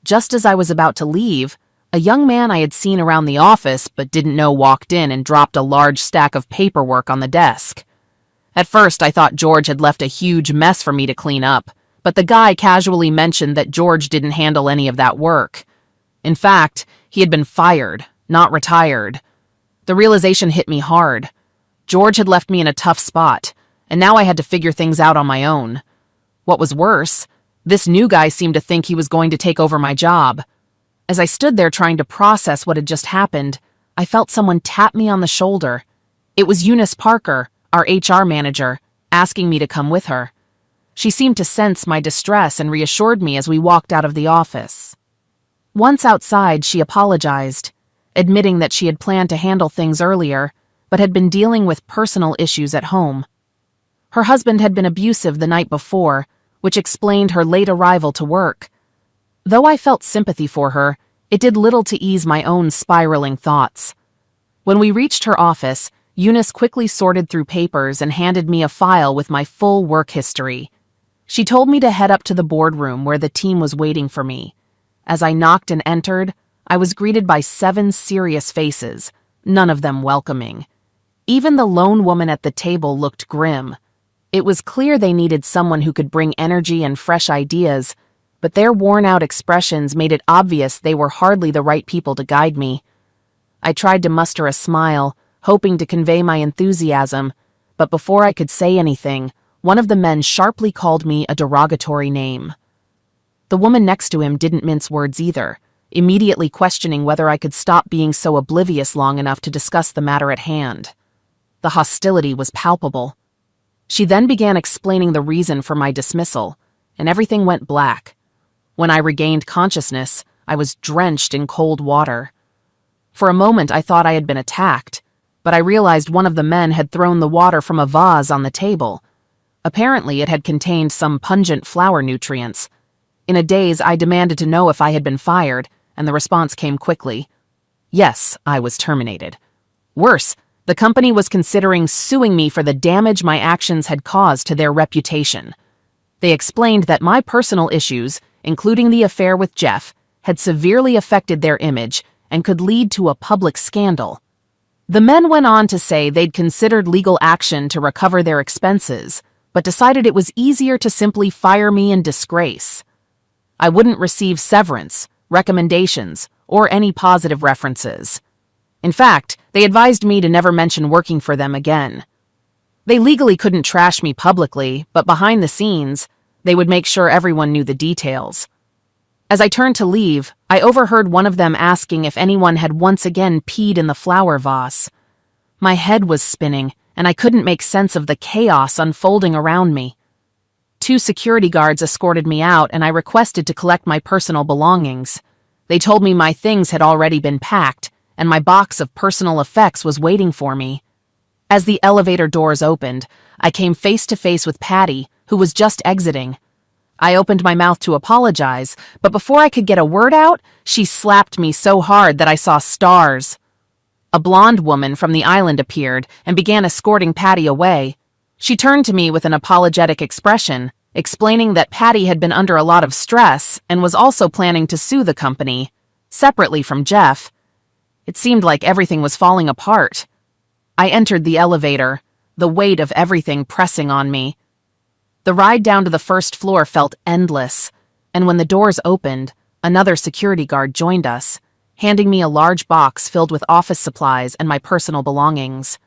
Speaker 1: Just as I was about to leave, a young man I had seen around the office but didn't know walked in and dropped a large stack of paperwork on the desk. At first, I thought George had left a huge mess for me to clean up, but the guy casually mentioned that George didn't handle any of that work. In fact, he had been fired, not retired. The realization hit me hard. George had left me in a tough spot, and now I had to figure things out on my own. What was worse, this new guy seemed to think he was going to take over my job. As I stood there trying to process what had just happened, I felt someone tap me on the shoulder. It was Eunice Parker, our HR manager, asking me to come with her. She seemed to sense my distress and reassured me as we walked out of the office. Once outside, she apologized, admitting that she had planned to handle things earlier, but had been dealing with personal issues at home. Her husband had been abusive the night before, which explained her late arrival to work. Though I felt sympathy for her, it did little to ease my own spiraling thoughts. When we reached her office, Eunice quickly sorted through papers and handed me a file with my full work history. She told me to head up to the boardroom where the team was waiting for me. As I knocked and entered, I was greeted by 7 serious faces, none of them welcoming. Even the lone woman at the table looked grim. It was clear they needed someone who could bring energy and fresh ideas, but their worn-out expressions made it obvious they were hardly the right people to guide me. I tried to muster a smile, hoping to convey my enthusiasm, but before I could say anything, one of the men sharply called me a derogatory name. The woman next to him didn't mince words either, immediately questioning whether I could stop being so oblivious long enough to discuss the matter at hand. The hostility was palpable. She then began explaining the reason for my dismissal, and everything went black. When I regained consciousness, I was drenched in cold water. For a moment, I thought I had been attacked, but I realized one of the men had thrown the water from a vase on the table. Apparently, it had contained some pungent flower nutrients. In a daze, I demanded to know if I had been fired, and the response came quickly. Yes, I was terminated. Worse, the company was considering suing me for the damage my actions had caused to their reputation. They explained that my personal issues, including the affair with Jeff, had severely affected their image and could lead to a public scandal. The men went on to say they'd considered legal action to recover their expenses, but decided it was easier to simply fire me in disgrace. I wouldn't receive severance, recommendations, or any positive references. In fact, they advised me to never mention working for them again. They legally couldn't trash me publicly, but behind the scenes, they would make sure everyone knew the details. As I turned to leave, I overheard one of them asking if anyone had once again peed in the flower vase. My head was spinning, and I couldn't make sense of the chaos unfolding around me. 2 security guards escorted me out, and I requested to collect my personal belongings. They told me my things had already been packed, and my box of personal effects was waiting for me. As the elevator doors opened, I came face to face with Patty, who was just exiting. I opened my mouth to apologize, but before I could get a word out, she slapped me so hard that I saw stars. A blonde woman from the island appeared and began escorting Patty away. She turned to me with an apologetic expression, explaining that Patty had been under a lot of stress and was also planning to sue the company, separately from Jeff. It seemed like everything was falling apart. I entered the elevator, the weight of everything pressing on me. The ride down to the first floor felt endless, and when the doors opened, another security guard joined us, handing me a large box filled with office supplies and my personal belongings.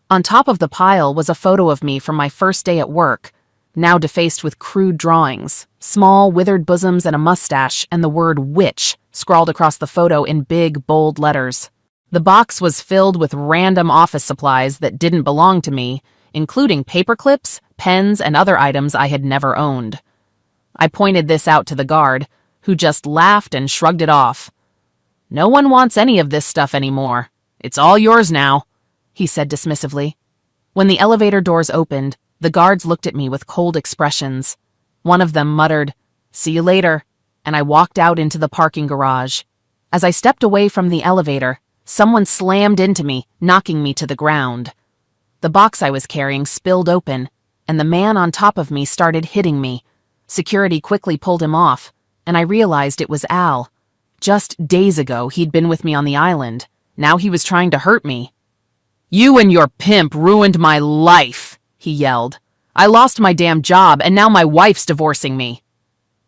Speaker 1: On top of the pile was a photo of me from my first day at work, now defaced with crude drawings, small withered bosoms and a mustache, and the word witch scrawled across the photo in big, bold letters. The box was filled with random office supplies that didn't belong to me, including paper clips, pens, and other items I had never owned. I pointed this out to the guard, who just laughed and shrugged it off. "No one wants any of this stuff anymore. It's all yours now," he said dismissively. When the elevator doors opened, the guards looked at me with cold expressions. One of them muttered, "See you later," and I walked out into the parking garage. As I stepped away from the elevator, someone slammed into me, knocking me to the ground. The box I was carrying spilled open, and the man on top of me started hitting me. Security quickly pulled him off, and I realized it was Al. Just days ago, he'd been with me on the island. Now he was trying to hurt me. "You and your pimp ruined my life," he yelled. "I lost my damn job, and now my wife's divorcing me."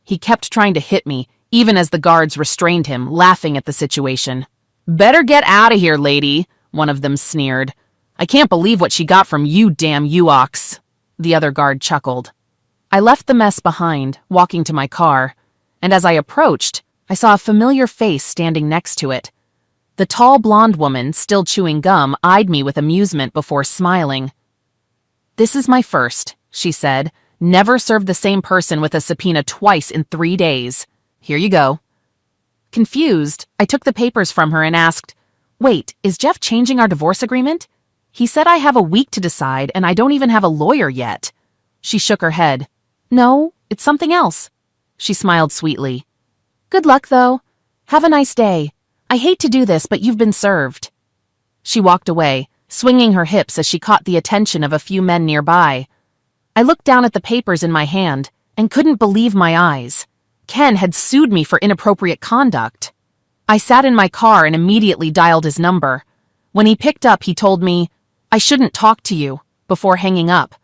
Speaker 1: He kept trying to hit me, even as the guards restrained him, laughing at the situation. "Better get out of here, lady," one of them sneered. "I can't believe what she got from you, damn Uox," the other guard chuckled. I left the mess behind, walking to my car, and as I approached, I saw a familiar face standing next to it. The tall blonde woman, still chewing gum, eyed me with amusement before smiling. "This is my first," she said. "Never served the same person with a subpoena twice in 3 days. Here you go." Confused, I took the papers from her and asked, "Wait, is Jeff changing our divorce agreement? He said I have a week to decide and I don't even have a lawyer yet." She shook her head. "No, it's something else." She smiled sweetly. "Good luck, though. Have a nice day. I hate to do this, but you've been served." She walked away, swinging her hips as she caught the attention of a few men nearby. I looked down at the papers in my hand and couldn't believe my eyes. Ken had sued me for inappropriate conduct. I sat in my car and immediately dialed his number. When he picked up, he told me, "I shouldn't talk to you," before hanging up.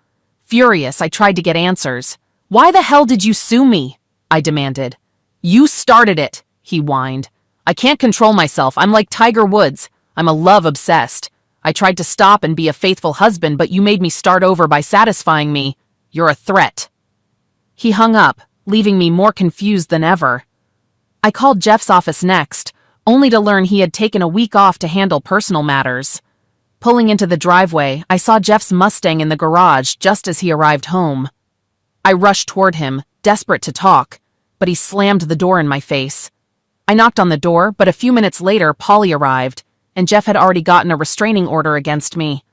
Speaker 1: Furious, I tried to get answers. "Why the hell did you sue me?" I demanded. "You started it," he whined. "I can't control myself. I'm like Tiger Woods. I'm a love-obsessed. I tried to stop and be a faithful husband, but you made me start over by satisfying me. You're a threat." He hung up, leaving me more confused than ever. I called Jeff's office next, only to learn he had taken a week off to handle personal matters. Pulling into the driveway, I saw Jeff's Mustang in the garage just as he arrived home. I rushed toward him, desperate to talk, but he slammed the door in my face. I knocked on the door, but a few minutes later, Polly arrived, and Jeff had already gotten a restraining order against me.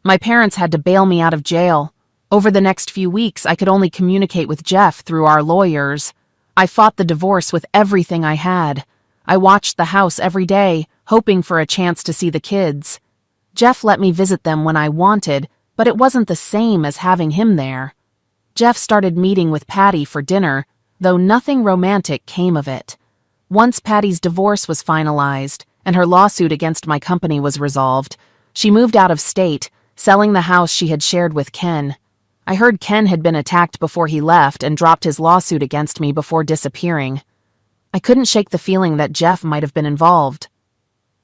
Speaker 1: My parents had to bail me out of jail. Over the next few weeks, I could only communicate with Jeff through our lawyers. I fought the divorce with everything I had. I watched the house every day, hoping for a chance to see the kids. Jeff let me visit them when I wanted, but it wasn't the same as having him there. Jeff started meeting with Patty for dinner, though nothing romantic came of it. Once Patty's divorce was finalized and her lawsuit against my company was resolved, she moved out of state, selling the house she had shared with Ken. I heard Ken had been attacked before he left and dropped his lawsuit against me before disappearing. I couldn't shake the feeling that Jeff might have been involved.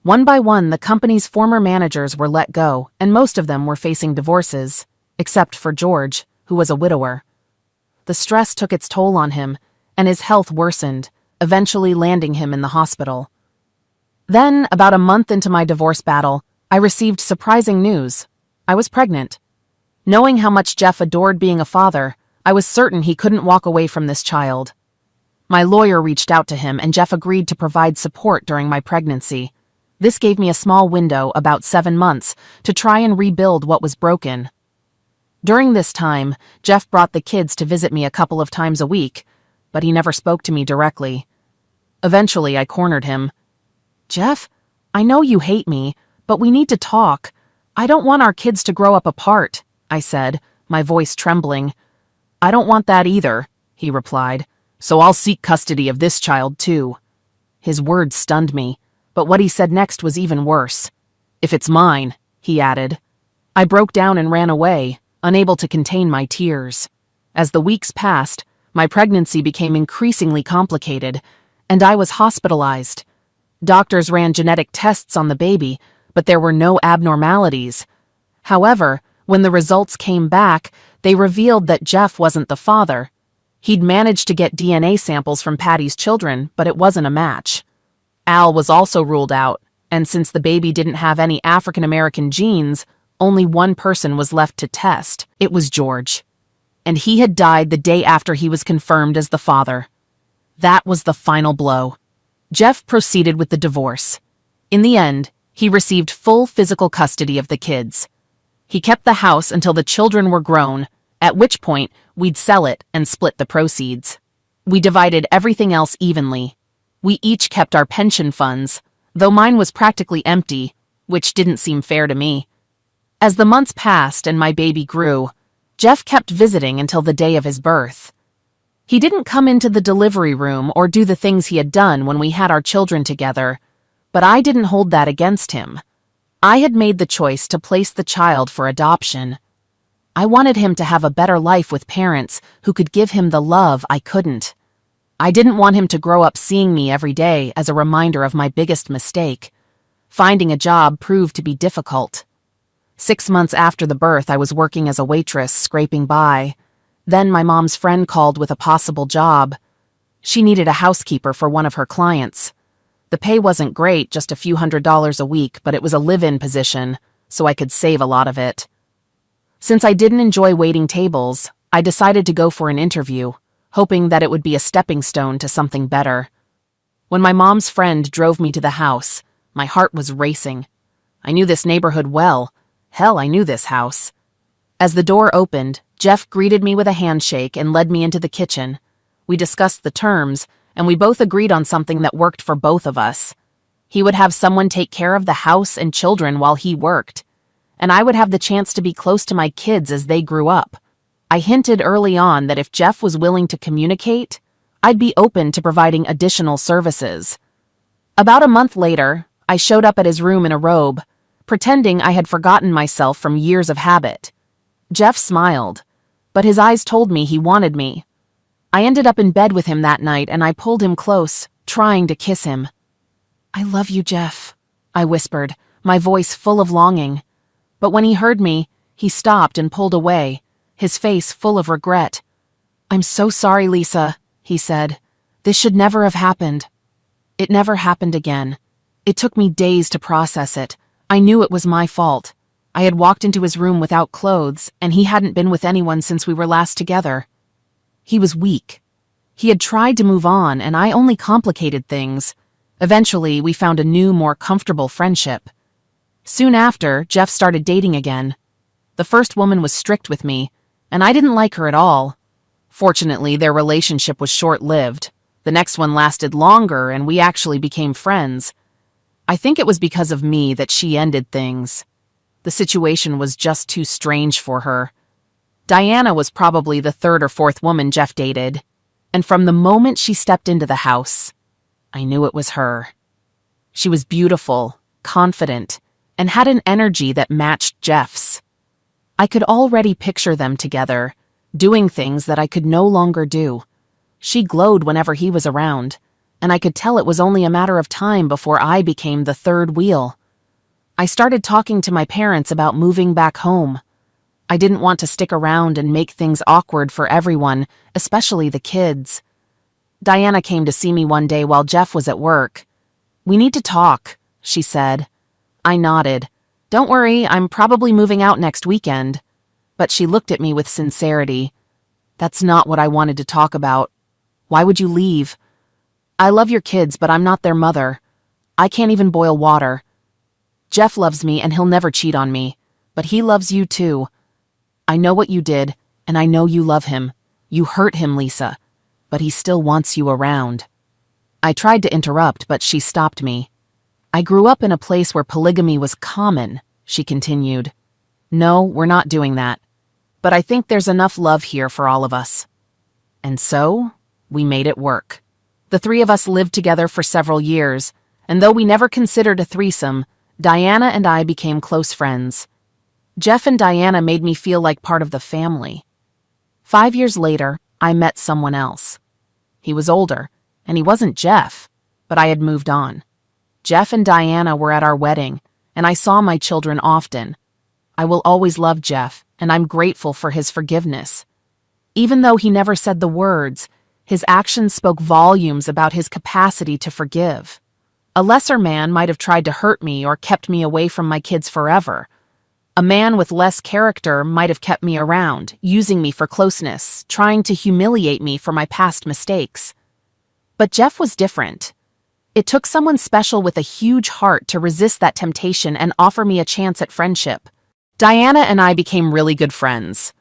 Speaker 1: One by one, the company's former managers were let go, and most of them were facing divorces, except for George, who was a widower. The stress took its toll on him, and his health worsened, eventually landing him in the hospital. Then, about a month into my divorce battle, I received surprising news. I was pregnant. Knowing how much Jeff adored being a father, I was certain he couldn't walk away from this child. My lawyer reached out to him, and Jeff agreed to provide support during my pregnancy. This gave me a small window, about 7 months, to try and rebuild what was broken. During this time, Jeff brought the kids to visit me a couple of times a week, but he never spoke to me directly. Eventually, I cornered him. "Jeff, I know you hate me, but we need to talk. I don't want our kids to grow up apart," I said, my voice trembling. "I don't want that either," he replied, "so I'll seek custody of this child too." His words stunned me, but what he said next was even worse. "If it's mine," he added. I broke down and ran away, unable to contain my tears. As the weeks passed, my pregnancy became increasingly complicated, and I was hospitalized. Doctors ran genetic tests on the baby, but there were no abnormalities. However, when the results came back, they revealed that Jeff wasn't the father. He'd managed to get DNA samples from Patty's children, but it wasn't a match. Al was also ruled out, and since the baby didn't have any African American genes, only one person was left to test. It was George. And he had died the day after he was confirmed as the father. That was the final blow. Jeff proceeded with the divorce. In the end, he received full physical custody of the kids. He kept the house until the children were grown, at which point we'd sell it and split the proceeds. We divided everything else evenly. We each kept our pension funds, though mine was practically empty, which didn't seem fair to me. As the months passed and my baby grew, Jeff kept visiting until the day of his birth. He didn't come into the delivery room or do the things he had done when we had our children together, but I didn't hold that against him. I had made the choice to place the child for adoption. I wanted him to have a better life with parents who could give him the love I couldn't. I didn't want him to grow up seeing me every day as a reminder of my biggest mistake. Finding a job proved to be difficult. 6 months after the birth, I was working as a waitress, scraping by. Then my mom's friend called with a possible job. She needed a housekeeper for one of her clients. The pay wasn't great, just a few $100s a week, but it was a live-in position, so I could save a lot of it. Since I didn't enjoy waiting tables, I decided to go for an interview, hoping that it would be a stepping stone to something better. When my mom's friend drove me to the house, my heart was racing. I knew this neighborhood well. Hell, I knew this house. As the door opened, Jeff greeted me with a handshake and led me into the kitchen. We discussed the terms, and we both agreed on something that worked for both of us. He would have someone take care of the house and children while he worked, and I would have the chance to be close to my kids as they grew up. I hinted early on that if Jeff was willing to communicate, I'd be open to providing additional services. About a month later, I showed up at his room in a robe, pretending I had forgotten myself from years of habit. Jeff smiled, but his eyes told me he wanted me. I ended up in bed with him that night, and I pulled him close, trying to kiss him. "I love you, Jeff," I whispered, my voice full of longing. But when he heard me, he stopped and pulled away, his face full of regret. "I'm so sorry, Lisa," he said. "This should never have happened." It never happened again. It took me days to process it. I knew it was my fault. I had walked into his room without clothes, and he hadn't been with anyone since we were last together. He was weak. He had tried to move on, and I only complicated things. Eventually, we found a new, more comfortable friendship. Soon after, Jeff started dating again. The first woman was strict with me, and I didn't like her at all. Fortunately, their relationship was short-lived. The next one lasted longer, and we actually became friends. I think it was because of me that she ended things. The situation was just too strange for her. Diana was probably the third or fourth woman Jeff dated, and from the moment she stepped into the house, I knew it was her. She was beautiful, confident, and had an energy that matched Jeff's. I could already picture them together, doing things that I could no longer do. She glowed whenever he was around, and I could tell it was only a matter of time before I became the third wheel. I started talking to my parents about moving back home. I didn't want to stick around and make things awkward for everyone, especially the kids. Diana came to see me one day while Jeff was at work. "We need to talk," she said. I nodded. "Don't worry, I'm probably moving out next weekend." But she looked at me with sincerity. "That's not what I wanted to talk about. Why would you leave?" "I love your kids, but I'm not their mother. I can't even boil water. Jeff loves me and he'll never cheat on me, but he loves you too. I know what you did, and I know you love him. You hurt him, Lisa, but he still wants you around." I tried to interrupt, but she stopped me. "I grew up in a place where polygamy was common," she continued. "No, we're not doing that. But I think there's enough love here for all of us." And so, we made it work. The three of us lived together for several years, and though we never considered a threesome, Diana and I became close friends. Jeff and Diana made me feel like part of the family. 5 years later, I met someone else. He was older, and he wasn't Jeff, but I had moved on. Jeff and Diana were at our wedding, and I saw my children often. I will always love Jeff, and I'm grateful for his forgiveness. Even though he never said the words, his actions spoke volumes about his capacity to forgive. A lesser man might have tried to hurt me or kept me away from my kids forever. A man with less character might have kept me around, using me for closeness, trying to humiliate me for my past mistakes. But Jeff was different. It took someone special with a huge heart to resist that temptation and offer me a chance at friendship. Diana and I became really good friends.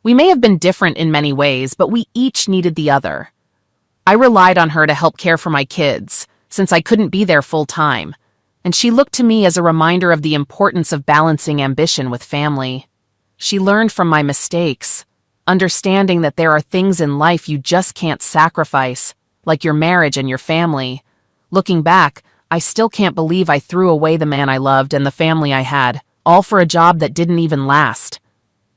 Speaker 1: We may have been different in many ways, but we each needed the other. I relied on her to help care for my kids, since I couldn't be there full time, and she looked to me as a reminder of the importance of balancing ambition with family. She learned from my mistakes, understanding that there are things in life you just can't sacrifice, like your marriage and your family. Looking back, I still can't believe I threw away the man I loved and the family I had, all for a job that didn't even last.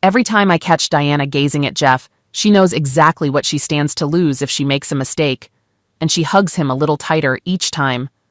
Speaker 1: Every time I catch Diana gazing at Jeff, she knows exactly what she stands to lose if she makes a mistake, and she hugs him a little tighter each time,